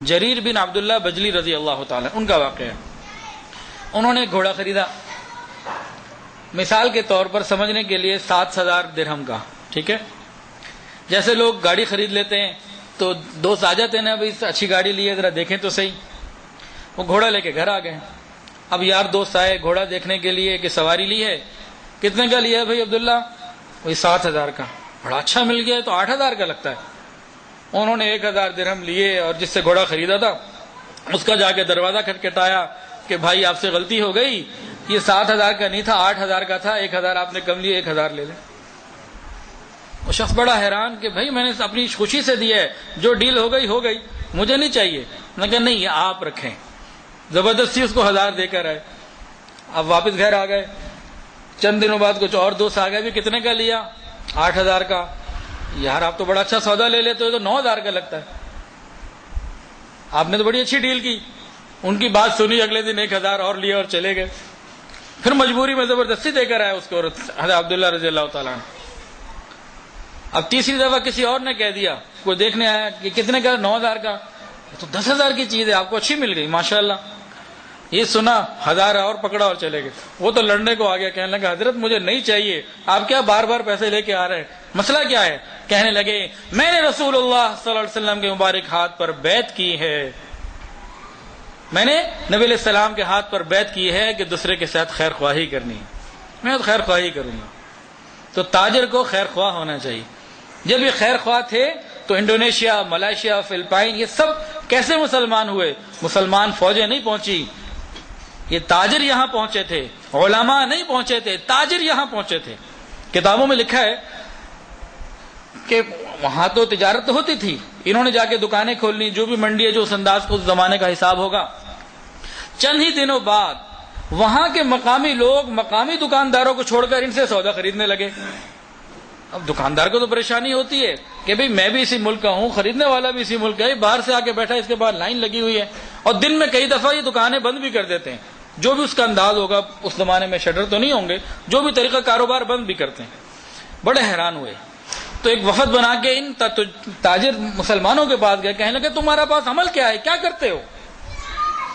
جریر بن عبداللہ بجلی رضی اللہ تعالیٰ ان کا واقعہ ہے. انہوں نے ایک گھوڑا خریدا، مثال کے طور پر سمجھنے کے لیے 7,000 درہم کا. ٹھیک ہے، جیسے لوگ گاڑی خرید لیتے ہیں تو دوست آ جاتے ہیں نا، بھائی اچھی گاڑی لی ہے ذرا دیکھیں تو صحیح. وہ گھوڑا لے کے گھر آ گئے. اب یار دوست آئے گھوڑا دیکھنے کے لیے کہ سواری لی ہے. کتنے کا لیا ہے بھائی عبداللہ؟ وہی 7,000 کا. بڑا اچھا مل گیا ہے تو 8,000 کا لگتا ہے. انہوں نے 1,000 درہم لیے اور جس سے گھوڑا خریدا تھا اس کا جا کے دروازہ کھٹکھٹایا کہ بھائی آپ سے غلطی ہو گئی، یہ 7,000 کا نہیں تھا، 8,000 کا تھا، 1,000 آپ نے کم لیے، 1,000 لے لیں. وہ شخص بڑا حیران کہ بھائی میں نے اپنی خوشی سے دیا ہے، جو ڈیل ہو گئی مجھے نہیں چاہیے. میں کہا نہیں یہ آپ رکھیں. زبردستی اس کو 1,000 دے کر آئے. اب واپس گھر آ گئے. چند دنوں بعد کچھ اور دوست آ گئے، بھی کتنے کا لیا؟ 8,000 کا. یار آپ تو بڑا اچھا سودا لے لیتے ہو، تو 9,000 کا لگتا ہے. آپ نے تو بڑی اچھی ڈیل کی. ان کی بات سنی، اگلے دن 1,000 اور لیا اور چلے گئے. پھر مجبوری میں زبردستی دے کر آیا اس کو حضرت عبداللہ رضی اللہ تعالیٰ عنہ. اب تیسری دفعہ کسی اور نے کہہ دیا، کوئی دیکھنے آیا کہ کتنے کا؟ 9,000 کا. تو 10,000 کی چیز ہے، آپ کو اچھی مل گئی ماشاءاللہ. یہ سنا 1,000 اور پکڑا اور چلے گئے. وہ تو لڑنے کو آ گیا، کہنے لگا حضرت مجھے نہیں چاہیے، آپ کیا بار بار پیسے لے کے آ رہے ہیں، مسئلہ کیا ہے؟ کہنے لگے میں نے رسول اللہ صلی اللہ علیہ وسلم کے مبارک ہاتھ پر بیعت کی ہے، میں نے نبی علیہ السلام کے ہاتھ پر بیعت کی ہے کہ دوسرے کے ساتھ خیر خواہی کرنی ہے، میں تو خیر خواہی کروں گا. تو تاجر کو خیر خواہ ہونا چاہیے. جب یہ خیر خواہ تھے تو انڈونیشیا، ملائیشیا، فلپائن یہ سب کیسے مسلمان ہوئے؟ مسلمان فوجیں نہیں پہنچی، یہ تاجر یہاں پہنچے تھے. علماء نہیں پہنچے تھے، تاجر یہاں پہنچے تھے. کتابوں میں لکھا ہے کہ وہاں تو تجارت تو ہوتی تھی، انہوں نے جا کے دکانیں کھولنی، جو بھی منڈی ہے جو اس انداز کو اس زمانے کا حساب ہوگا. چند ہی دنوں بعد وہاں کے مقامی لوگ مقامی دکانداروں کو چھوڑ کر ان سے سودا خریدنے لگے. اب دکاندار کو تو پریشانی ہوتی ہے کہ بھئی میں بھی اسی ملک کا ہوں، خریدنے والا بھی اسی ملک کا ہے، باہر سے آ کے بیٹھا، اس کے بعد لائن لگی ہوئی ہے. اور دن میں کئی دفعہ یہ دکانیں بند بھی کر دیتے ہیں، جو بھی اس کا انداز ہوگا. اس زمانے میں شٹر تو نہیں ہوں گے، جو بھی طریقہ کاروبار بند بھی کرتے ہیں. بڑے حیران ہوئے. تو ایک وفد بنا کے ان تاجر مسلمانوں کے پاس گئے، کہنے لگے تمہارا پاس عمل کیا ہے، کیا کرتے ہو؟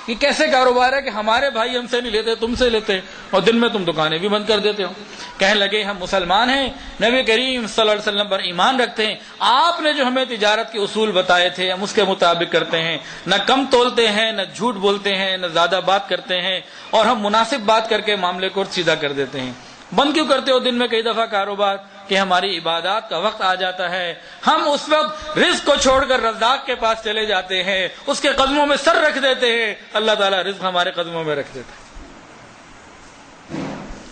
یہ کیسے کاروبار ہے کہ ہمارے بھائی ہم سے نہیں لیتے، تم سے لیتے، اور دن میں تم دکانیں بھی بند کر دیتے ہو؟ کہنے لگے ہم مسلمان ہیں، نبی کریم صلی اللہ علیہ وسلم پر ایمان رکھتے ہیں، آپ نے جو ہمیں تجارت کے اصول بتائے تھے ہم اس کے مطابق کرتے ہیں، نہ کم تولتے ہیں، نہ جھوٹ بولتے ہیں، نہ زیادہ بات کرتے ہیں، اور ہم مناسب بات کر کے معاملے کو سیدھا کر دیتے ہیں. بند کیوں کرتے ہو دن میں کئی دفعہ کاروبار؟ کہ ہماری عبادات کا وقت آ جاتا ہے، ہم اس وقت رزق کو چھوڑ کر رزاق کے پاس چلے جاتے ہیں، اس کے قدموں میں سر رکھ دیتے ہیں، اللہ تعالیٰ رزق ہمارے قدموں میں رکھ دیتا ہے.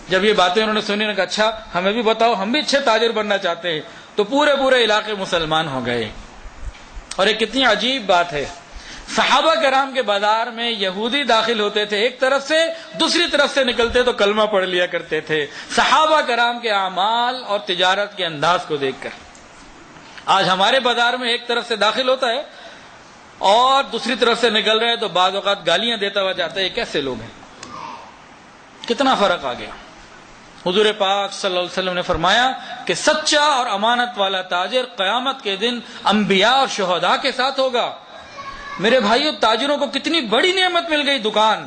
جب یہ باتیں انہوں نے سنی، نے کہا اچھا ہمیں بھی بتاؤ، ہم بھی اچھے تاجر بننا چاہتے ہیں. تو پورے علاقے مسلمان ہو گئے. اور ایک کتنی عجیب بات ہے، صحابہ کرام کے بازار میں یہودی داخل ہوتے تھے ایک طرف سے، دوسری طرف سے نکلتے تو کلمہ پڑھ لیا کرتے تھے، صحابہ کرام کے اعمال اور تجارت کے انداز کو دیکھ کر. آج ہمارے بازار میں ایک طرف سے داخل ہوتا ہے اور دوسری طرف سے نکل رہے ہیں تو بعض اوقات گالیاں دیتا ہوا جاتا ہے. یہ کیسے لوگ ہیں؟ کتنا فرق آ گیا. حضور پاک صلی اللہ علیہ وسلم نے فرمایا کہ سچا اور امانت والا تاجر قیامت کے دن انبیاء اور شہداء کے ساتھ ہوگا. میرے بھائیو، تاجروں کو کتنی بڑی نعمت مل گئی دکان،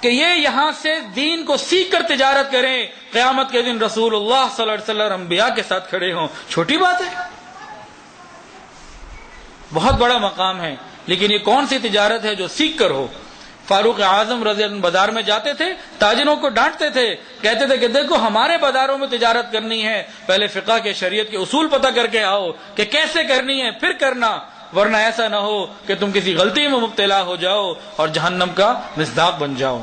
کہ یہ یہاں سے دین کو سیکھ کر تجارت کریں، قیامت کے دن رسول اللہ صلی اللہ علیہ وسلم انبیاء کے ساتھ کھڑے ہوں. چھوٹی بات ہے، بہت بڑا مقام ہے. لیکن یہ کون سی تجارت ہے جو سیکھ کر ہو؟ فاروق اعظم رضی اللہ عنہ بازار میں جاتے تھے، تاجروں کو ڈانٹتے تھے، کہتے تھے کہ دیکھو ہمارے بازاروں میں تجارت کرنی ہے، پہلے فقہ کے شریعت کے اصول پتہ کر کے آؤ کہ کیسے کرنی ہے، پھر کرنا، ورنہ ایسا نہ ہو کہ تم کسی غلطی میں مبتلا ہو جاؤ اور جہنم کا مصداق بن جاؤ.